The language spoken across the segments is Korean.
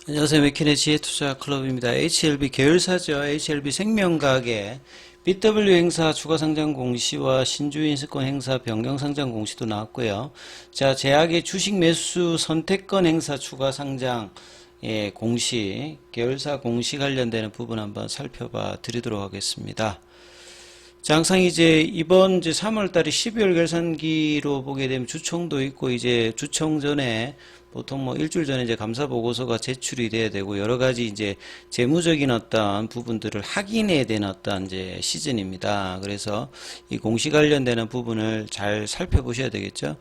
안녕하세요. 맥킨의 지혜투자클럽입니다. HLB 계열사죠. HLB 생명과학의 BW 행사 추가상장 공시와 신주인수권 행사 변경상장 공시도 나왔고요. 자, 제약의 주식 매수 선택권 행사 추가상장 공시, 계열사 공시 관련되는 부분 한번 살펴봐 드리도록 하겠습니다. 자, 항상 이제 이번 이제 3월 달에 12월 결산기로 보게 되면 주총도 있고 이제 주총 전에 보통 뭐 일주일 전에 이제 감사 보고서가 제출이 돼야 되고 여러 가지 이제 재무적인 어떤 부분들을 확인해야 되는 어떤 이제 시즌입니다. 그래서 이 공시 관련되는 부분을 잘 살펴보셔야 되겠죠.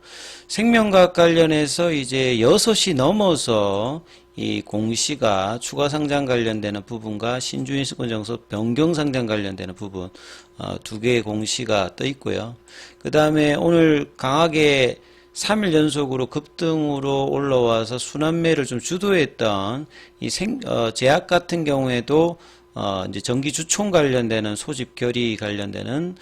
생명과학 관련해서 이제 6시 넘어서 이 공시가 추가 상장 관련되는 부분과 신주인수권 정서 변경 상장 관련되는 부분 두 개의 공시가 떠 있고요. 그 다음에 오늘 강하게 3일 연속으로 급등으로 올라와서 순환매를 좀 주도했던 이 제약 같은 경우에도 이제 정기 주총 관련되는 소집 결의 관련되는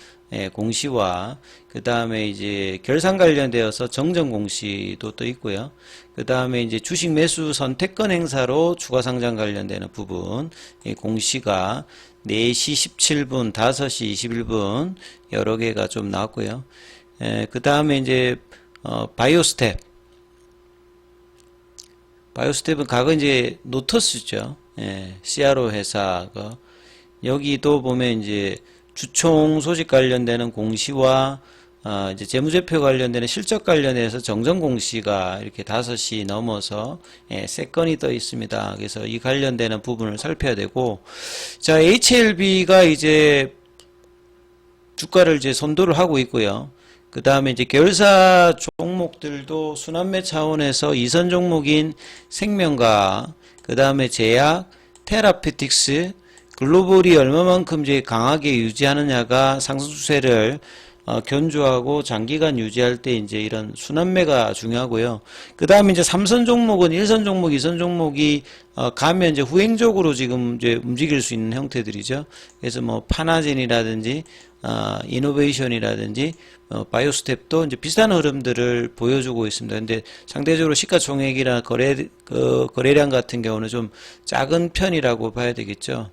공시와 그 다음에 이제 결산 관련되어서 정정 공시도 또 있고요. 그 다음에 이제 주식 매수 선택권 행사로 추가 상장 관련되는 부분 이 공시가 4시 17분, 5시 21분 여러 개가 좀 나왔고요. 그 다음에 이제 바이오스텝. 바이오스텝은 과거 이제 노터스죠. CRO 회사가 여기도 보면 이제 주총 소식 관련되는 공시와 이제 재무제표 관련되는 실적 관련해서 정정 공시가 이렇게 5시 넘어서 세 건이 떠 있습니다. 그래서 이 관련되는 부분을 살펴야 되고, 자, HLB가 이제 주가를 이제 선도를 하고 있고요. 그 다음에 이제 계열사 종목들도 순환매 차원에서 이선 종목인 생명과학, 그 다음에 제약, 테라피틱스, 글로벌이 얼마만큼 이제 강하게 유지하느냐가 상승 추세를 견주하고 장기간 유지할 때 이제 이런 순환매가 중요하고요. 그 다음에 이제 3선 종목은 1선 종목, 2선 종목이 가면 이제 후행적으로 지금 이제 움직일 수 있는 형태들이죠. 그래서 뭐 파나젠이라든지 이노베이션이라든지 바이오스텝도 이제 비슷한 흐름들을 보여주고 있습니다. 근데 상대적으로 시가총액이나 거래량 같은 경우는 좀 작은 편이라고 봐야 되겠죠.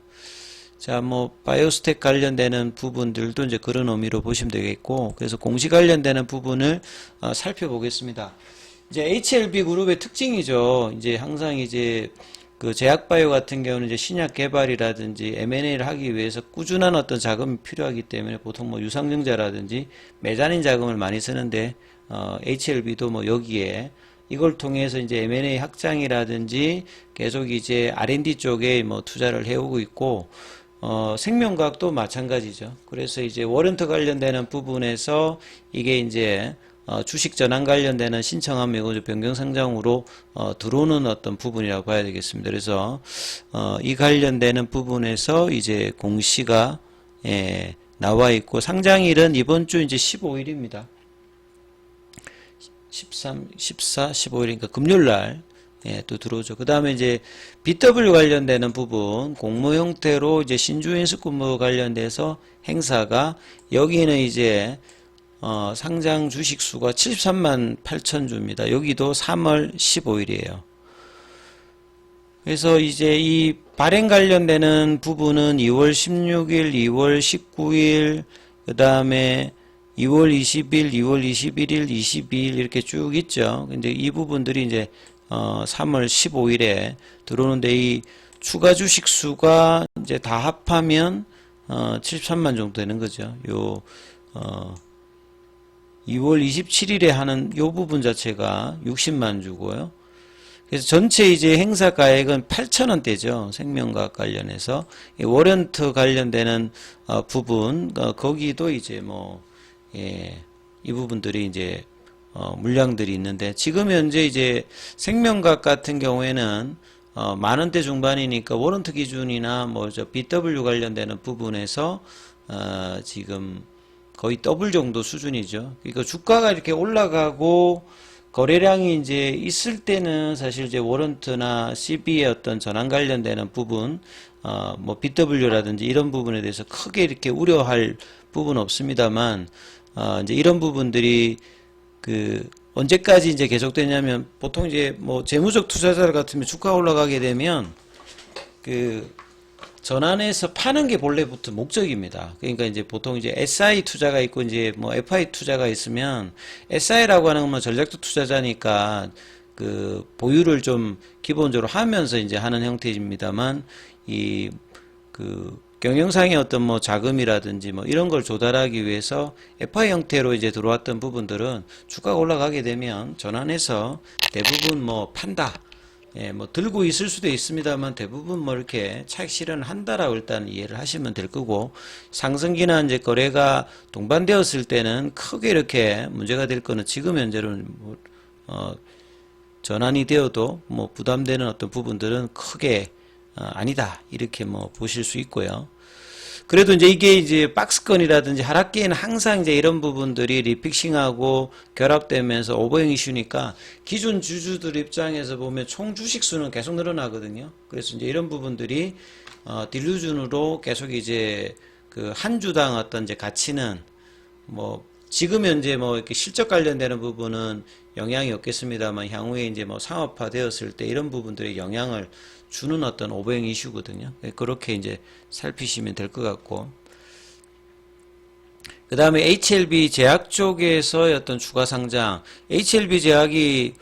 자, 뭐 바이오스텍 관련되는 부분들도 이제 그런 의미로 보시면 되겠고, 그래서 공시 관련되는 부분을 살펴보겠습니다. 이제 HLB 그룹의 특징이죠. 이제 항상 이제 그 제약바이오 같은 경우는 이제 신약 개발이라든지 M&A를 하기 위해서 꾸준한 어떤 자금이 필요하기 때문에 보통 뭐 유상증자라든지 메자닌 자금을 많이 쓰는데 HLB도 뭐 여기에 이걸 통해서 이제 M&A 확장이라든지 계속 이제 R&D 쪽에 뭐 투자를 해오고 있고, 생명과학도 마찬가지죠. 그래서 이제 워런트 관련되는 부분에서 이게 이제 주식 전환 관련되는 신청한 매고주 변경 상장으로 들어오는 어떤 부분이라고 봐야 되겠습니다. 그래서 이 관련되는 부분에서 이제 공시가 나와 있고, 상장일은 이번 주 이제 15일입니다. 13, 14, 15일이니까 금요일 날 또 들어오죠. 그 다음에 이제 BW 관련되는 부분, 공모 형태로 이제 신주인수권부 관련돼서 행사가, 여기는 이제 상장 주식 수가 73만 8천 주입니다. 여기도 3월 15일이에요. 그래서 이제 이 발행 관련되는 부분은 2월 16일, 2월 19일, 그 다음에 2월 20일, 2월 21일, 22일 이렇게 쭉 있죠. 근데 이 부분들이 이제 3월 15일에 들어오는데, 이 추가 주식 수가 이제 다 합하면 73만 정도 되는 거죠. 요 2월 27일에 하는 요 부분 자체가 60만 주고요. 그래서 전체 이제 행사 가액은 8,000원대죠. 생명과학 관련해서. 이 워런트 관련되는 부분, 거기도 이제 뭐 이 부분들이 이제 물량들이 있는데, 지금 현재 이제 생명과학 같은 경우에는 만원대 중반이니까 워런트 기준이나 뭐 저 BW 관련되는 부분에서 지금 거의 더블 정도 수준이죠. 그러니까 주가가 이렇게 올라가고 거래량이 이제 있을 때는 사실 이제 워런트나 CB의 어떤 전환 관련되는 부분, 뭐 BW라든지 이런 부분에 대해서 크게 이렇게 우려할 부분 없습니다만, 이제 이런 부분들이 언제까지 이제 계속되냐면 보통 이제 뭐 재무적 투자자 같으면 주가 올라가게 되면 그 전환해서 파는 게 본래부터 목적입니다. 그러니까 이제 보통 이제 SI 투자가 있고 이제 뭐 FI 투자가 있으면 SI라고 하는 건 전략적 투자자니까 그 보유를 좀 기본적으로 하면서 이제 하는 형태입니다만 이 그 경영상의 어떤 뭐 자금이라든지 뭐 이런 걸 조달하기 위해서 FI 형태로 이제 들어왔던 부분들은 주가가 올라가게 되면 전환해서 대부분 뭐 판다. 예, 뭐 들고 있을 수도 있습니다만 대부분 뭐 이렇게 차익 실현을 한다라고 일단 이해를 하시면 될 거고, 상승기나 이제 거래가 동반되었을 때는 크게 이렇게 문제가 될 거는 지금 현재로는 뭐 전환이 되어도 뭐 부담되는 어떤 부분들은 크게 아니다 이렇게 뭐 보실 수 있고요. 그래도 이제 이게 이제 박스권이라든지 하락기에는 항상 이제 이런 부분들이 리픽싱하고 결합되면서 오버행 이슈니까 기존 주주들 입장에서 보면 총 주식 수는 계속 늘어나거든요. 그래서 이제 이런 부분들이 딜루전으로 계속 이제 그 한 주당 어떤 이제 가치는 뭐 지금 현재 뭐 이렇게 실적 관련되는 부분은 영향이 없겠습니다만 향후에 이제 뭐 상업화 되었을 때 이런 부분들의 영향을 주는 어떤 오버행 이슈거든요. 그렇게 이제 살피시면 될 것 같고, 그 다음에 HLB 제약 쪽에서의 어떤 추가 상장, HLB 제약이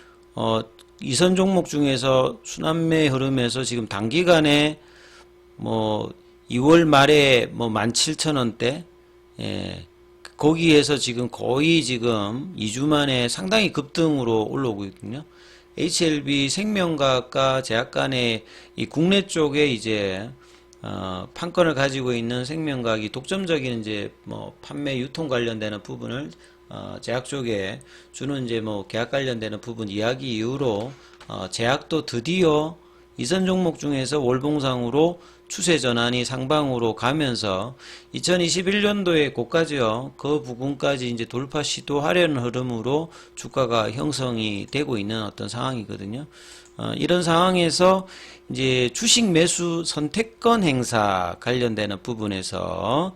이선 종목 중에서 순환매 흐름에서 지금 단기간에 뭐 2월 말에 뭐 17,000원대, 예, 거기에서 지금 거의 지금 2주 만에 상당히 급등으로 올라오고 있거든요. HLB 생명과학과 제약 간의 이 국내 쪽에 이제 판권을 가지고 있는 생명과학이 독점적인 이제 뭐 판매 유통 관련되는 부분을 제약 쪽에 주는 이제 뭐 계약 관련되는 부분 이야기 이후로 제약도 드디어 이선 종목 중에서 월봉상으로 추세 전환이 상방으로 가면서 2021년도에 고가죠. 그 부분까지 이제 돌파 시도하려는 흐름으로 주가가 형성이 되고 있는 어떤 상황이거든요. 이런 상황에서 이제 주식 매수 선택권 행사 관련되는 부분에서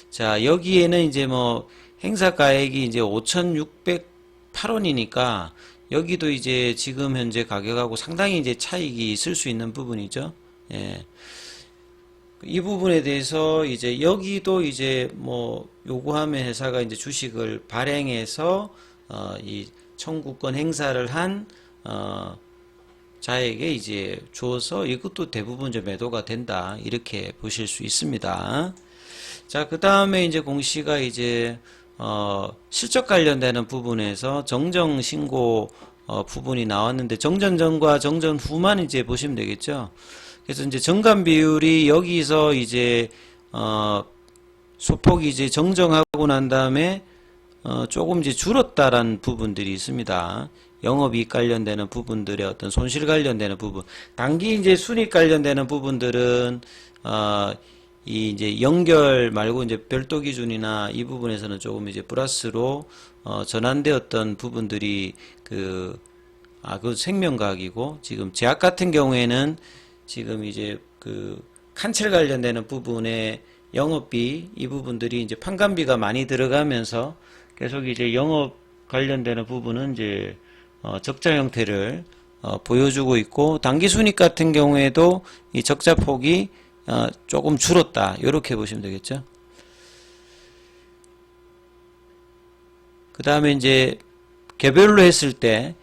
자, 여기에는 이제 뭐 행사 가액이 이제 5,608원이니까 여기도 이제 지금 현재 가격하고 상당히 이제 차익이 있을 수 있는 부분이죠. 예. 이 부분에 대해서 이제 여기도 이제 뭐 요구하면 회사가 이제 주식을 발행해서 이 청구권 행사를 한 자에게 이제 주어서 이것도 대부분 이제 매도가 된다 이렇게 보실 수 있습니다. 자, 그 다음에 이제 공시가 이제 실적 관련되는 부분에서 정정 신고 부분이 나왔는데 정전 전과 정전 후만 이제 보시면 되겠죠. 그래서 이제 정감 비율이 여기서 이제 소폭이 이제 정정하고 난 다음에 조금 이제 줄었다라는 부분들이 있습니다. 영업이익 관련되는 부분들의 어떤 손실 관련되는 부분, 단기 이제 순이익 관련되는 부분들은 이 이제 연결 말고 이제 별도 기준이나 이 부분에서는 조금 이제 플러스로 전환되었던 부분들이 그 생명과학이고, 지금 제약 같은 경우에는 지금 이제 그 칸첼 관련되는 부분에 영업비 이 부분들이 이제 판관비가 많이 들어가면서 계속 이제 영업 관련되는 부분은 이제 적자 형태를 보여주고 있고, 단기 순이익 같은 경우에도 이 적자 폭이 조금 줄었다 이렇게 보시면 되겠죠. 그 다음에 이제 개별로 했을 때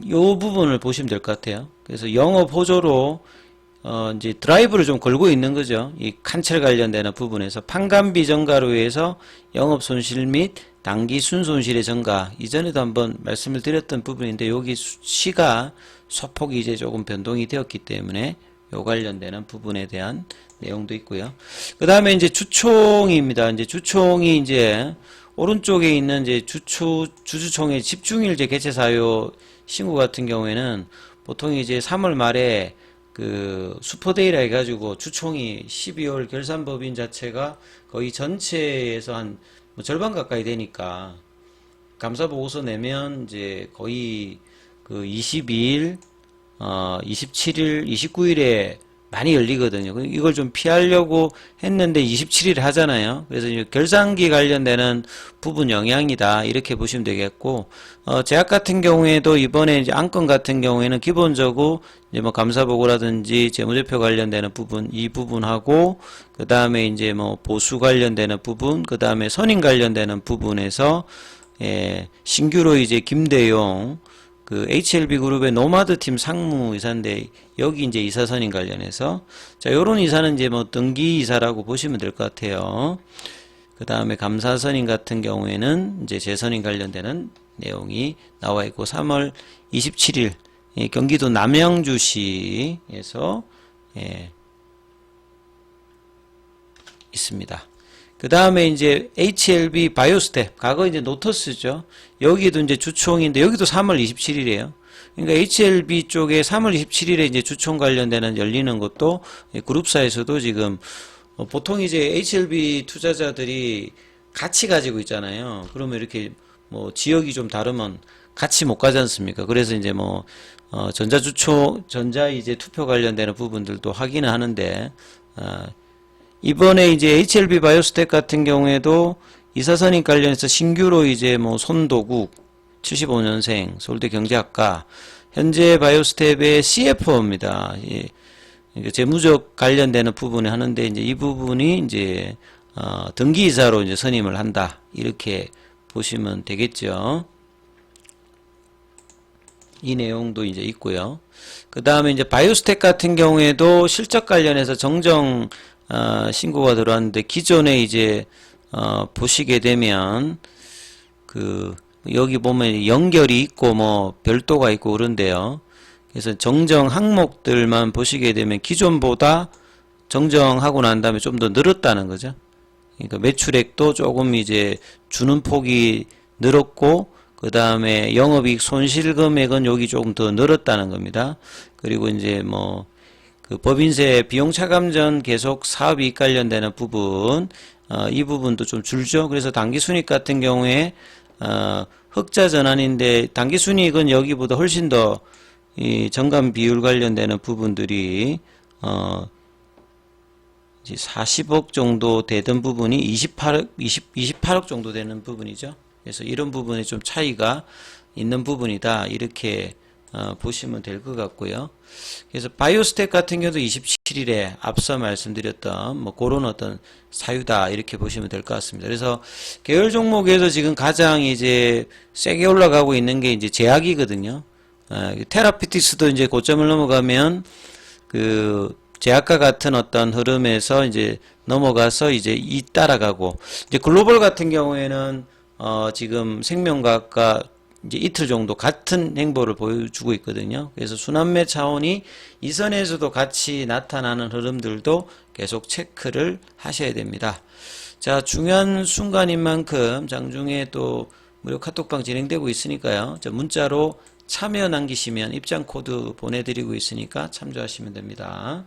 요 부분을 보시면 될 것 같아요. 그래서 영업 호조로 이제 드라이브를 좀 걸고 있는 거죠. 이 칸첼 관련되는 부분에서 판관비 증가로 해서 영업 손실 및 단기 순손실의 증가, 이전에도 한번 말씀을 드렸던 부분인데 여기 시가 소폭이 이제 조금 변동이 되었기 때문에 요 관련되는 부분에 대한 내용도 있고요. 그 다음에 이제 주총입니다. 이제 주총이 이제 오른쪽에 있는 이제 주주총회 집중일 이제 개최 사유 신고 같은 경우에는 보통 이제 3월 말에 그 슈퍼데이라 해가지고 주총이 12월 결산법인 자체가 거의 전체에서 한 뭐 절반 가까이 되니까 감사보고서 내면 이제 거의 그 22일, 27일, 29일에 많이 열리거든요. 이걸 좀 피하려고 했는데 27일 하잖아요. 그래서 결산기 관련되는 부분 영향이다. 이렇게 보시면 되겠고, 제약 같은 경우에도 이번에 이제 안건 같은 경우에는 기본적으로 이제 뭐 감사보고라든지 재무제표 관련되는 부분, 이 부분하고, 그 다음에 이제 뭐 보수 관련되는 부분, 그 다음에 선임 관련되는 부분에서, 신규로 이제 김대용, 그 HLB 그룹의 노마드 팀 상무이사인데 여기 이제 이사 선임 관련해서 자 요런 이사는 이제 뭐 등기 이사라고 보시면 될 것 같아요. 그 다음에 감사 선임 같은 경우에는 이제 재선임 관련되는 내용이 나와 있고 3월 27일 경기도 남양주시에서 있습니다. 그 다음에 이제 HLB 바이오스텝, 과거 이제 노터스죠. 여기도 이제 주총인데 여기도 3월 27일이에요. 그러니까 HLB 쪽에 3월 27일에 이제 주총 관련되는 열리는 것도 그룹사에서도 지금 보통 이제 HLB 투자자들이 같이 가지고 있잖아요. 그러면 이렇게 뭐 지역이 좀 다르면 같이 못 가지 않습니까? 그래서 이제 뭐 전자 이제 투표 관련되는 부분들도 확인을 하는데 이번에 이제 HLB 바이오스텍 같은 경우에도 이사선임 관련해서 신규로 이제 뭐 손도국 75년생 서울대 경제학과 현재 바이오스텝의 CFO입니다. 예. 그러니까 재무적 관련되는 부분에 하는데 이제 이 부분이 이제 등기이사로 이제 선임을 한다 이렇게 보시면 되겠죠. 이 내용도 이제 있고요. 그 다음에 이제 바이오스텍 같은 경우에도 실적 관련해서 정정 신고가 들어왔는데 기존에 이제 보시게 되면 그 여기 보면 연결이 있고 뭐 별도가 있고 그런데요. 그래서 정정 항목들만 보시게 되면 기존보다 정정하고 난 다음에 좀 더 늘었다는 거죠. 그러니까 매출액도 조금 이제 주는 폭이 늘었고 그 다음에 영업이익 손실 금액은 여기 조금 더 늘었다는 겁니다. 그리고 이제 뭐 그 법인세 비용 차감전 계속 사업이익 관련되는 부분 이 부분도 좀 줄죠. 그래서 당기순이익 같은 경우에 흑자 전환인데 당기순이익은 여기보다 훨씬 더 이 정감 비율 관련되는 부분들이 이제 40억 정도 되던 부분이 28억 정도 되는 부분이죠. 그래서 이런 부분에 좀 차이가 있는 부분이다. 이렇게 보시면 될 것 같고요. 그래서 바이오스텍 같은 경우도 27일에 앞서 말씀드렸던 뭐 그런 어떤 사유다 이렇게 보시면 될 것 같습니다. 그래서 계열 종목에서 지금 가장 이제 세게 올라가고 있는 게 이제 제약이거든요. 테라피틱스도 이제 고점을 넘어가면 그 제약과 같은 어떤 흐름에서 이제 넘어가서 이제 이 따라가고 이제 글로벌 같은 경우에는 지금 생명과학과 이제 이틀 정도 같은 행보를 보여주고 있거든요. 그래서 순환매 차원이 이 선에서도 같이 나타나는 흐름들도 계속 체크를 하셔야 됩니다. 자, 중요한 순간인 만큼 장중에 또 무료 카톡방 진행되고 있으니까요. 자, 문자로 참여 남기시면 입장 코드 보내드리고 있으니까 참조하시면 됩니다.